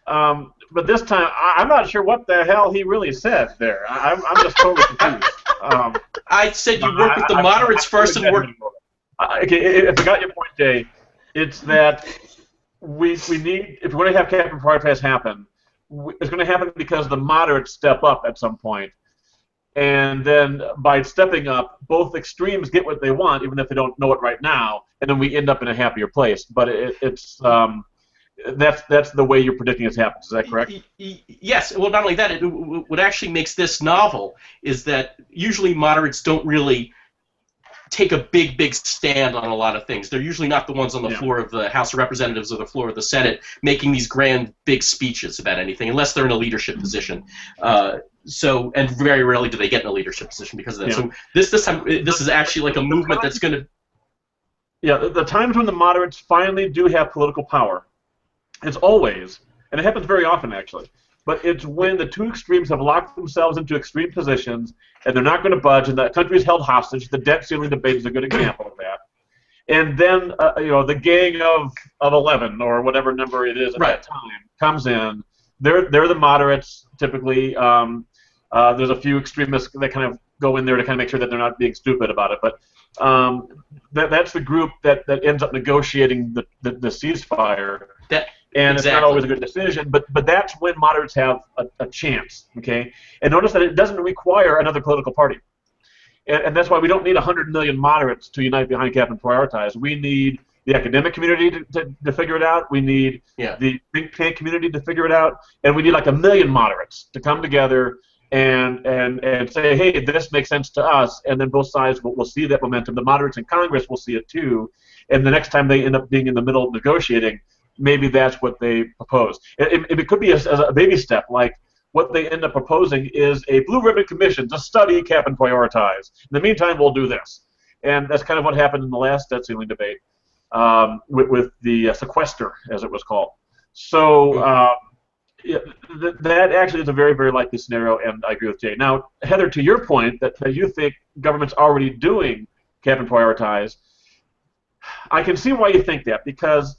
But this time, I'm not sure what the hell he really said there. I'm just totally confused. I said you work with the moderates first and work. Okay, if I got your point, Jay, it's that we need, if we're going to have cap and prioritize happen, it's going to happen because the moderates step up at some point. And then by stepping up, both extremes get what they want, even if they don't know it right now, and then we end up in a happier place. But that's the way you're predicting it happens. Is that correct? Yes. Well, not only that, what actually makes this novel is that usually moderates don't really take a big stand on a lot of things. They're usually not the ones on the floor of the House of Representatives or the floor of the Senate making these grand, big speeches about anything, unless they're in a leadership position. And very rarely do they get in a leadership position because of that. So this time, this is actually like a movement that's going to. Yeah, the times when the moderates finally do have political power, it's always, and it happens very often actually, but it's when the two extremes have locked themselves into extreme positions and they're not going to budge, and the country is held hostage. The debt ceiling debate is a good example of that. And then the gang of 11 or whatever number it is at that time comes in. They're the moderates typically. There's a few extremists that kind of go in there to kind of make sure that they're not being stupid about it. But that's the group that ends up negotiating the ceasefire. And It's not always a good decision, but that's when moderates have a chance, okay? And notice that it doesn't require another political party. And that's why we don't need 100 million moderates to unite behind cap and prioritize. We need the academic community to figure it out. We need the think tank community to figure it out. And we need like 1 million moderates to come together and say, hey, this makes sense to us. And then both sides will see that momentum. The moderates in Congress will see it too. And the next time they end up being in the middle of negotiating, maybe that's what they propose. It could be as a baby step, like what they end up proposing is a blue ribbon commission to study cap and prioritize. In the meantime, we'll do this. And that's kind of what happened in the last debt ceiling debate with the sequester, as it was called. So that actually is a very, very likely scenario, and I agree with Jay. Now, Heather, to your point that you think government's already doing cap and prioritize, I can see why you think that, because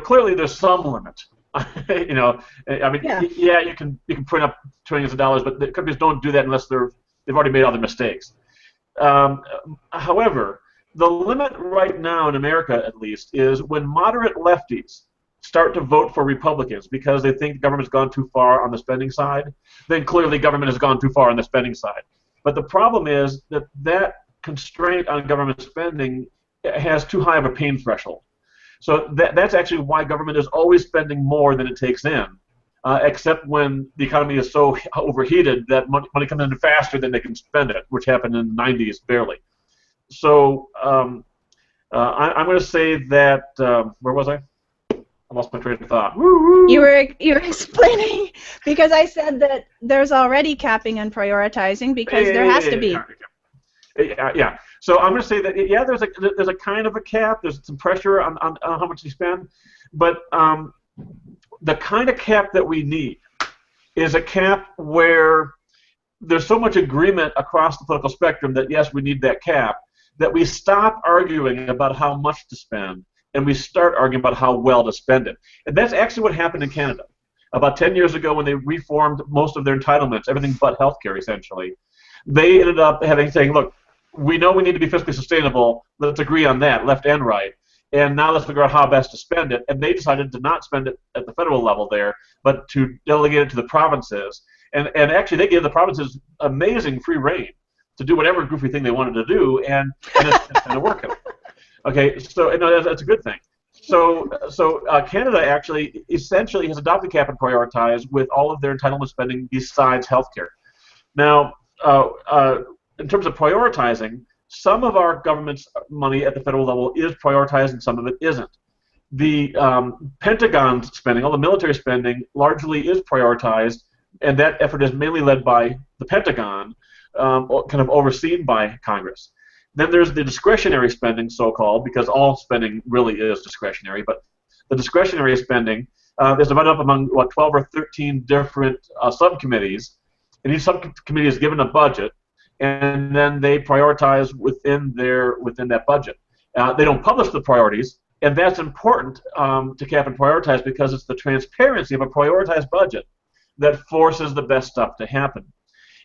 clearly there's some limit. I mean, you can print up trillions of dollars, but the companies don't do that unless they've already made other mistakes. However, the limit right now in America, at least, is when moderate lefties start to vote for Republicans because they think the government's gone too far on the spending side, then clearly government has gone too far on the spending side. But the problem is that constraint on government spending has too high of a pain threshold. So that's actually why government is always spending more than it takes in, except when the economy is so overheated that money comes in faster than they can spend it, which happened in the 90s barely. So I'm going to say that, where was I? I lost my train of thought. You were explaining, because I said that there's already capping and prioritizing because there has to be. Yeah. So I'm going to say that there's a kind of a cap. There's some pressure on how much you spend, but the kind of cap that we need is a cap where there's so much agreement across the political spectrum that yes, we need that cap, that we stop arguing about how much to spend and we start arguing about how well to spend it. And that's actually what happened in Canada about 10 years ago when they reformed most of their entitlements, everything but healthcare essentially. They ended up saying, look, we know we need to be fiscally sustainable. Let's agree on that, left and right. And now let's figure out how best to spend it. And they decided to not spend it at the federal level there, but to delegate it to the provinces. And actually, they gave the provinces amazing free reign to do whatever goofy thing they wanted to do, and it's kind of working. Okay, so that's a good thing. So Canada actually essentially has adopted cap and prioritize with all of their entitlement spending besides healthcare. Now, in terms of prioritizing, some of our government's money at the federal level is prioritized and some of it isn't. The Pentagon's spending, all the military spending, largely is prioritized, and that effort is mainly led by the Pentagon, kind of overseen by Congress. Then there's the discretionary spending, so-called, because all spending really is discretionary, but the discretionary spending is divided up among, 12 or 13 different subcommittees, and each subcommittee is given a budget, and then they prioritize within that budget. They don't publish the priorities, And that's important to cap and prioritize because it's the transparency of a prioritized budget that forces the best stuff to happen.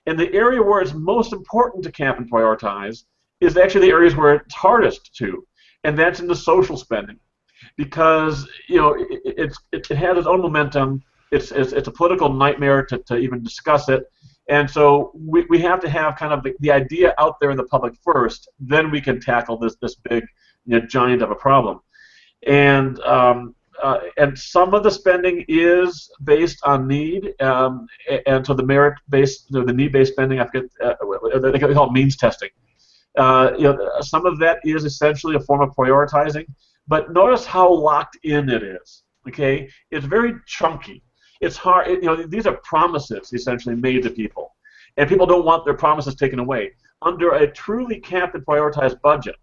And the area where it's most important to cap and prioritize is actually the areas where it's hardest to, and that's in the social spending, because it has its own momentum. It's a political nightmare to even discuss it, and so we have to have kind of the idea out there in the public first. Then we can tackle this big giant of a problem, and some of the spending is based on need, and so the merit-based, the need-based spending, I forget, they call it means testing. Some of that is essentially a form of prioritizing, but notice how locked in it is. Okay, it's very chunky. It's hard. These are promises essentially made to people, and people don't want their promises taken away. Under a truly capped and prioritized budget,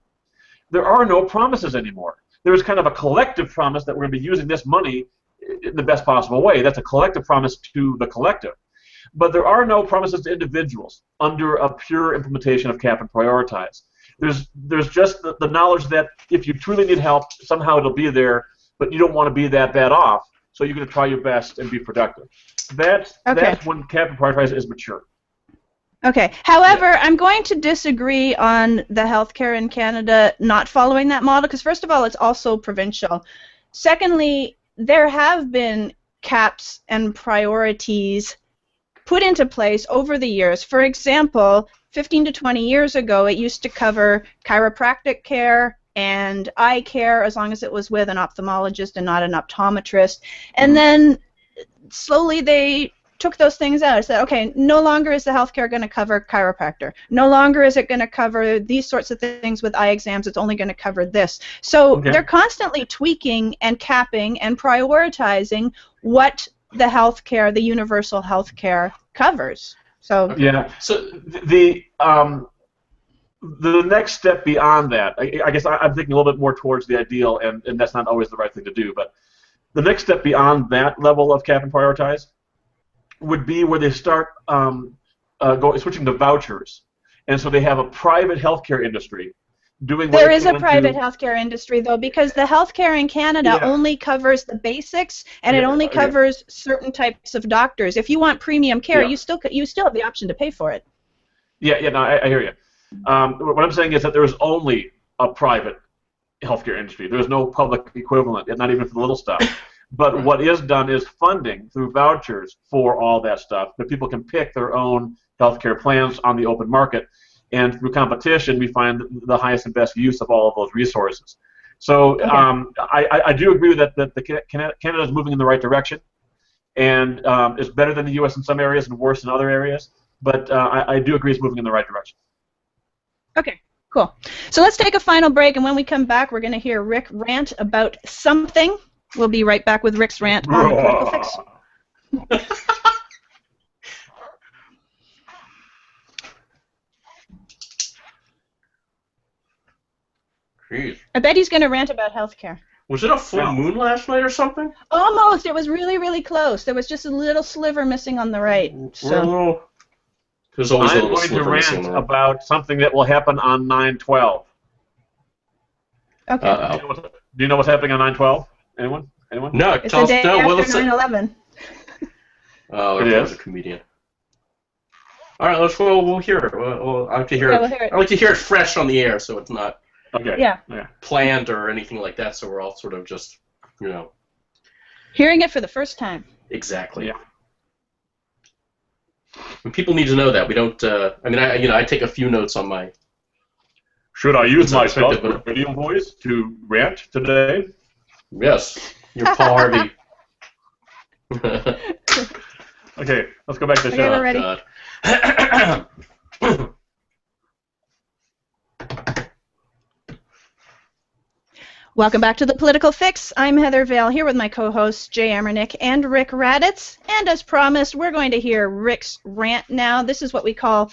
there are no promises anymore. There is kind of a collective promise that we're going to be using this money in the best possible way. That's a collective promise to the collective. But there are no promises to individuals under a pure implementation of cap and prioritize. There's just the knowledge that if you truly need help, somehow it'll be there, but you don't want to be that bad off, so you're going to try your best and be productive. That's when cap and prioritize is mature. Okay. However, I'm going to disagree on the healthcare in Canada not following that model, because first of all, it's also provincial. Secondly, there have been caps and priorities put into place over the years. For example, 15 to 20 years ago, it used to cover chiropractic care and eye care as long as it was with an ophthalmologist and not an optometrist. And then slowly they took those things out. I said, okay, no longer is the healthcare going to cover chiropractor. No longer is it going to cover these sorts of things with eye exams. It's only going to cover this. So they're constantly tweaking and capping and prioritizing what the healthcare, the universal healthcare, covers. So So the next step beyond that, I guess I'm thinking a little bit more towards the ideal, and that's not always the right thing to do. But the next step beyond that level of cap and prioritize would be where they start switching to vouchers, and so they have a private healthcare industry doing. There is a private healthcare industry though, because the healthcare in Canada only covers the basics, and it only covers certain types of doctors. If you want premium care, you still have the option to pay for it. No, I hear you. What I'm saying is that there is only a private healthcare industry. There is no public equivalent, and not even for the little stuff. But what is done is funding through vouchers for all that stuff, that people can pick their own healthcare plans on the open market, and through competition, we find the highest and best use of all of those resources. So I do agree that Canada is moving in the right direction, and is better than the U.S. in some areas and worse in other areas. But I do agree it's moving in the right direction. Okay. Cool. So let's take a final break, and when we come back, we're going to hear Rick rant about something. We'll be right back with Rick's rant on Political Fix. Jeez. I bet he's going to rant about healthcare. Was it a full moon last night or something? Almost. It was really, really close. There was just a little sliver missing on the right. So. There's always I'm going to rant about something that will happen on 9/12. Okay. Do you know what's happening on 9/12? Anyone? No, it's the day after 9/11. Oh, there was a comedian. All right, we'll hear it. I like to hear it. We'll hear it. I like to hear it fresh on the air, so it's not yeah. planned or anything like that. So we're all sort of just, hearing it for the first time. Exactly. Yeah. And people need to know that we don't. I take a few notes on my. Should I use my radio voice to rant today? Yes, you're Paul Harvey. Okay, let's go back to the show. We're ready. Welcome back to the Political Fix. I'm Heather Vale here with my co-hosts Jay Amernick and Rick Raddatz. And as promised, we're going to hear Rick's rant now. This is what we call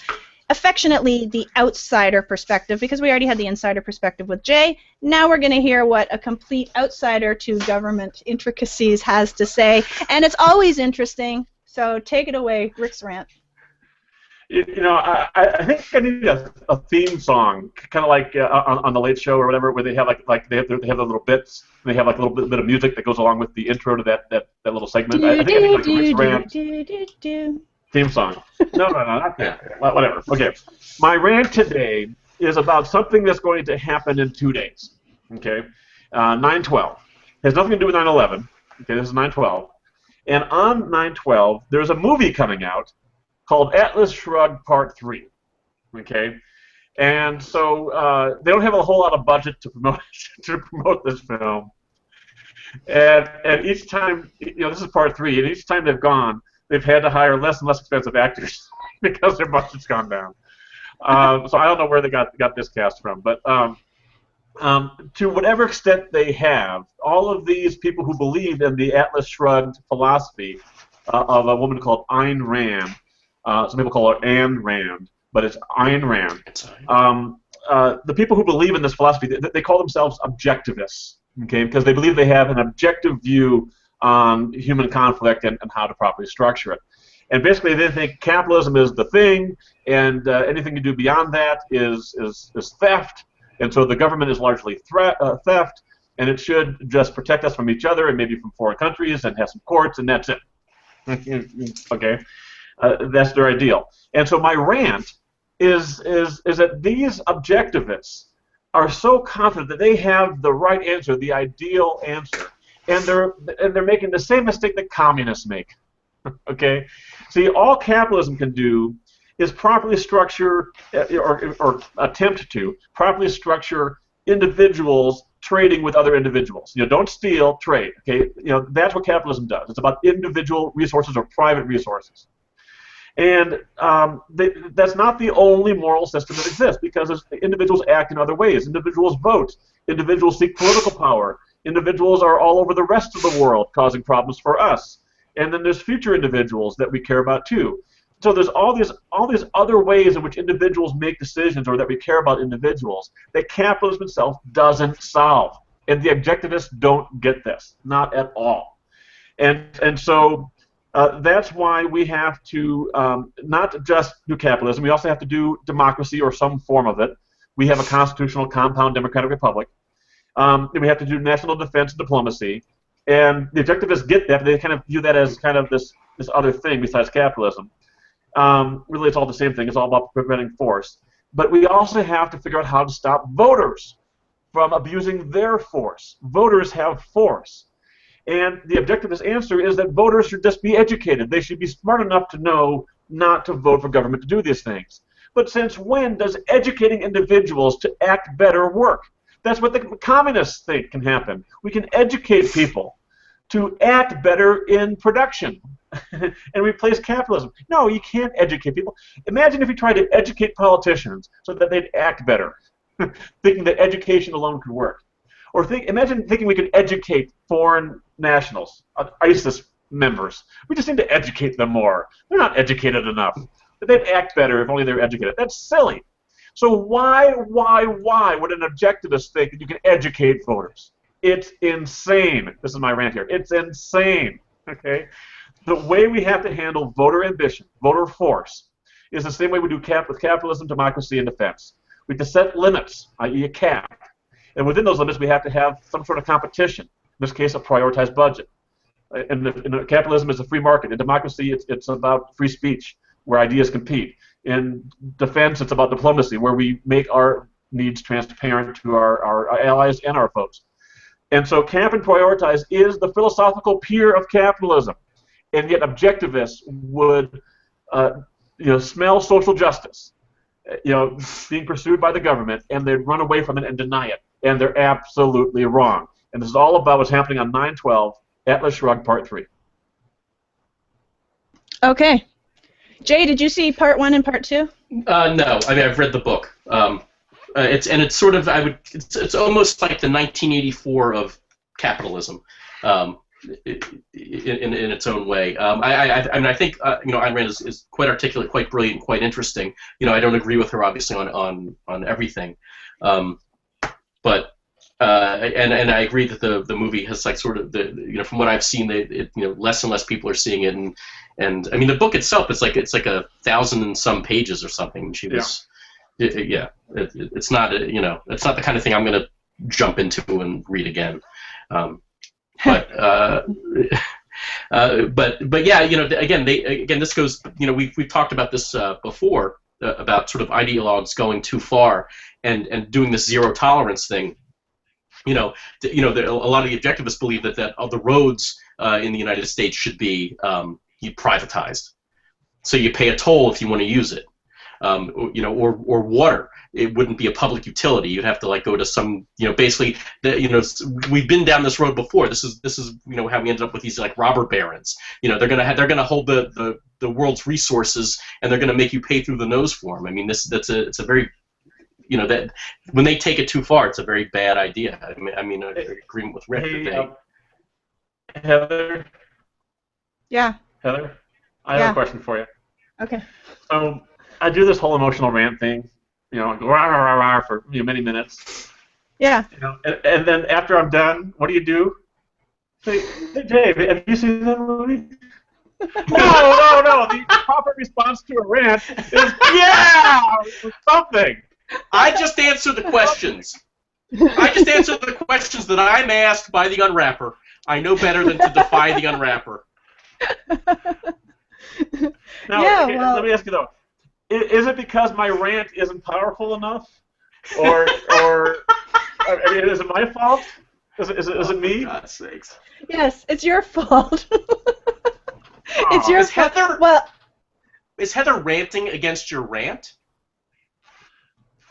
affectionately the outsider perspective, because we already had the insider perspective with Jay. Now we're going to hear what a complete outsider to government intricacies has to say. And it's always interesting. So take it away, Rick's rant. I think I need a theme song, kind of like on the Late Show or whatever, where they have they have the little bits. They have like a little bit of music that goes along with the intro to that little segment. I think I need like a Rick's Rant theme song. No, not that. Whatever. Okay, my rant today is about something that's going to happen in 2 days. Okay, 9/12 has nothing to do with 9/11. Okay, this is 9/12, and on 9/12 there's a movie coming out called Atlas Shrugged Part 3, okay? And so they don't have a whole lot of budget to promote this film. And each time, this is Part 3, and each time they've gone, they've had to hire less and less expensive actors because their budget's gone down. So I don't know where they got this cast from, but to whatever extent they have, all of these people who believe in the Atlas Shrugged philosophy of a woman called Ayn Rand. Some people call her Ayn Rand, but it's Ayn Rand. The people who believe in this philosophy, they call themselves objectivists, okay, because they believe they have an objective view on human conflict and how to properly structure it. And basically, they think capitalism is the thing, and anything you do beyond that is theft. And so the government is largely theft, and it should just protect us from each other and maybe from foreign countries and have some courts, and that's it. Okay. That's their ideal. And so my rant is that these objectivists are so confident that they have the right answer, the ideal answer, and they're making the same mistake that communists make. Okay? See, all capitalism can do is properly structure or attempt to properly structure individuals trading with other individuals. Don't steal, trade. Okay? That's what capitalism does. It's about individual resources or private resources. And that's not the only moral system that exists, because individuals act in other ways. Individuals vote. Individuals seek political power. Individuals are all over the rest of the world causing problems for us. And then there's future individuals that we care about too. So there's all these other ways in which individuals make decisions, or that we care about individuals, that capitalism itself doesn't solve. And the objectivists don't get this, not at all. And so that's why we have to not just do capitalism, we also have to do democracy or some form of it. We have a constitutional compound democratic republic. We have to do national defense and diplomacy. And the objectivists get that, but they kind of view that as kind of this other thing besides capitalism. Really, it's all the same thing. It's all about preventing force. But we also have to figure out how to stop voters from abusing their force. Voters have force. And the objectivist answer is that voters should just be educated. They should be smart enough to know not to vote for government to do these things. But since when does educating individuals to act better work? That's what the communists think can happen. We can educate people to act better in production and replace capitalism. No, you can't educate people. Imagine if you tried to educate politicians so that they'd act better, thinking that education alone could work. Or imagine thinking we could educate foreign nationals, ISIS members. We just need to educate them more. They're not educated enough. They'd act better if only they were educated. That's silly. So why would an objectivist think that you can educate voters? It's insane. This is my rant here. It's insane. Okay? The way we have to handle voter ambition, voter force, is the same way we do with capitalism, democracy, and defense. We have to set limits, i.e. a cap. And within those limits, we have to have some sort of competition. In this case, a prioritized budget. And capitalism is a free market. In democracy, it's about free speech, where ideas compete. In defense, it's about diplomacy, where we make our needs transparent to our allies and our foes. And so cap and prioritize is the philosophical peer of capitalism. And yet objectivists would smell social justice, being pursued by the government, and they'd run away from it and deny it. And they're absolutely wrong. And this is all about what's happening on 9/12, Atlas Shrugged Part 3. Okay. Jay, did you see Part 1 and Part 2? No. I mean, I've read the book. It's sort of it's almost like the 1984 of capitalism, in its own way. I think Ayn Rand is quite articulate, quite brilliant, quite interesting. I don't agree with her obviously on everything, but and I agree that the movie has like sort of from what I've seen, less and less people are seeing it, and I mean the book itself it's like 1,000 and some pages or something. She was it's not it's not the kind of thing I'm going to jump into and read again. But yeah, again this goes, we've talked about this before about sort of ideologues going too far and doing this zero tolerance thing. A lot of the objectivists believe that the roads in the United States should be privatized, so you pay a toll if you want to use it, or water. It wouldn't be a public utility. You'd have to like go to some, basically, we've been down this road before. This is how we ended up with these like robber barons. They're gonna hold the world's resources, and they're gonna make you pay through the nose for them. I mean, it's a very, that when they take it too far, it's a very bad idea. I mean, I agree with Rick. Hey, Heather. Yeah. Heather, I have a question for you. Okay. So I do this whole emotional rant thing. Rah, rah, rah, rah, for many minutes. Yeah. And then after I'm done, what do you do? Say, hey, Dave, have you seen that movie? No. The proper response to a rant is, yeah, something. I just answer the questions. I just answer the questions that I'm asked by the unwrapper. I know better than to defy the unwrapper. Now, let me ask you though. Is it because my rant isn't powerful enough, or I mean, is it my fault? Is it me? For God's sakes. Yes, it's your fault. It's your fault. Is Heather ranting against your rant?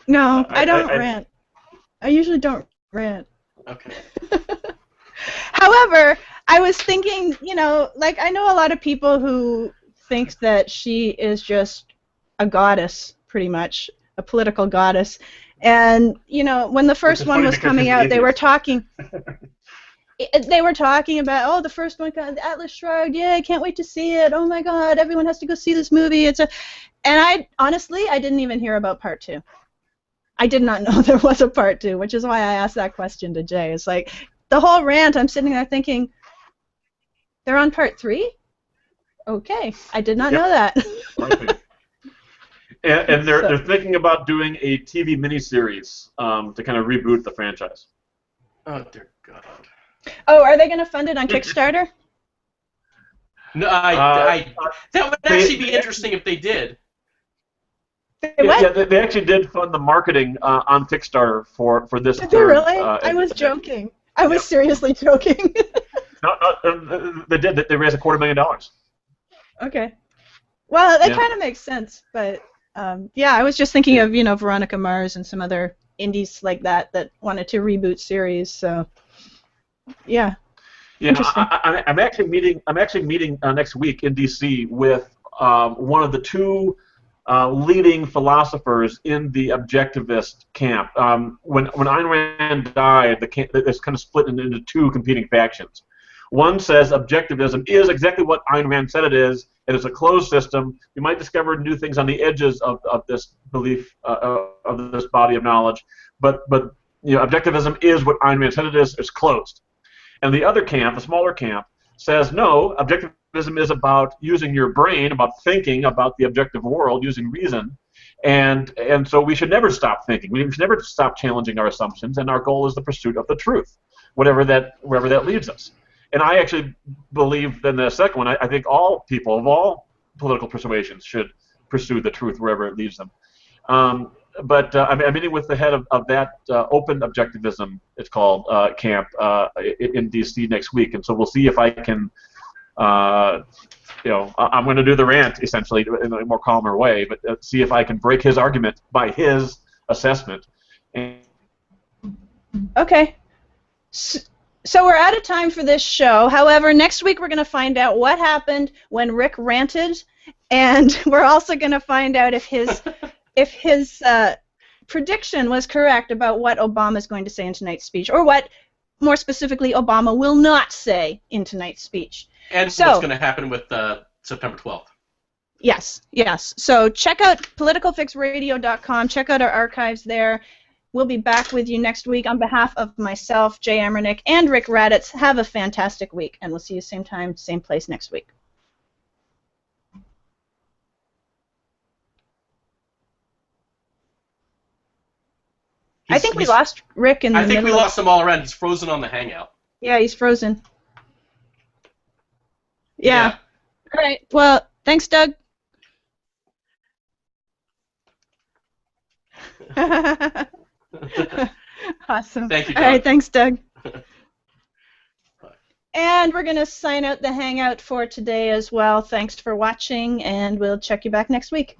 No, I don't rant. I usually don't rant. Okay. However, I was thinking, like I know a lot of people who think that she is just a goddess, pretty much, a political goddess. And, when the first one was coming out, they were talking about, oh, the first one, the Atlas Shrugged, yeah, I can't wait to see it, oh my God, everyone has to go see this movie. And I didn't even hear about part 2. I did not know there was a part 2, which is why I asked that question to Jay. It's like, the whole rant, I'm sitting there thinking, they're on part 3? Okay, I did not know that. And they're thinking about doing a TV miniseries to kind of reboot the franchise. Oh dear God. Oh, are they going to fund it on Kickstarter? No, that would actually be interesting if they did. What? Yeah, they actually did fund the marketing on Kickstarter for this. Did they really? I was joking. I was seriously joking. No, they did. They raised $250,000. Okay. Well, that kind of makes sense, but I was just thinking of Veronica Mars and some other indies like that wanted to reboot series. So, yeah. Yeah, I'm actually meeting next week in D.C. with one of the two leading philosophers in the objectivist camp. When Ayn Rand died, it's kind of split into two competing factions. One says objectivism is exactly what Ayn Rand said it is. It is a closed system. You might discover new things on the edges of this belief, of this body of knowledge, but objectivism is what Ayn Rand said it is. It's closed. And the other camp, a smaller camp, says no. Objectivism is about using your brain, about thinking about the objective world, using reason, and so we should never stop thinking. We should never stop challenging our assumptions, and our goal is the pursuit of the truth, wherever that leads us. And I actually believe in the second one. I think all people of all political persuasions should pursue the truth wherever it leads them. But I'm meeting with the head of that open objectivism, it's called, camp in D.C. next week, and so we'll see if I can, I'm going to do the rant essentially in a more calmer way, but see if I can break his argument by his assessment. Okay. So we're out of time for this show. However, next week we're going to find out what happened when Rick ranted, and we're also going to find out if his prediction was correct about what Obama is going to say in tonight's speech, or what, more specifically, Obama will not say in tonight's speech. And what's going to happen with September 12th. Yes. So check out politicalfixradio.com. Check out our archives there. We'll be back with you next week. On behalf of myself, Jay Amernick, and Rick Raddatz, have a fantastic week, and we'll see you same time, same place next week. I think we lost Rick in the middle. I think we lost him all around. He's frozen on the Hangout. Yeah, he's frozen. Yeah. All right. Well, thanks, Doug. Awesome. Thank you, Doug. All right, thanks, Doug. And we're going to sign out the Hangout for today as well. Thanks for watching, and we'll check you back next week.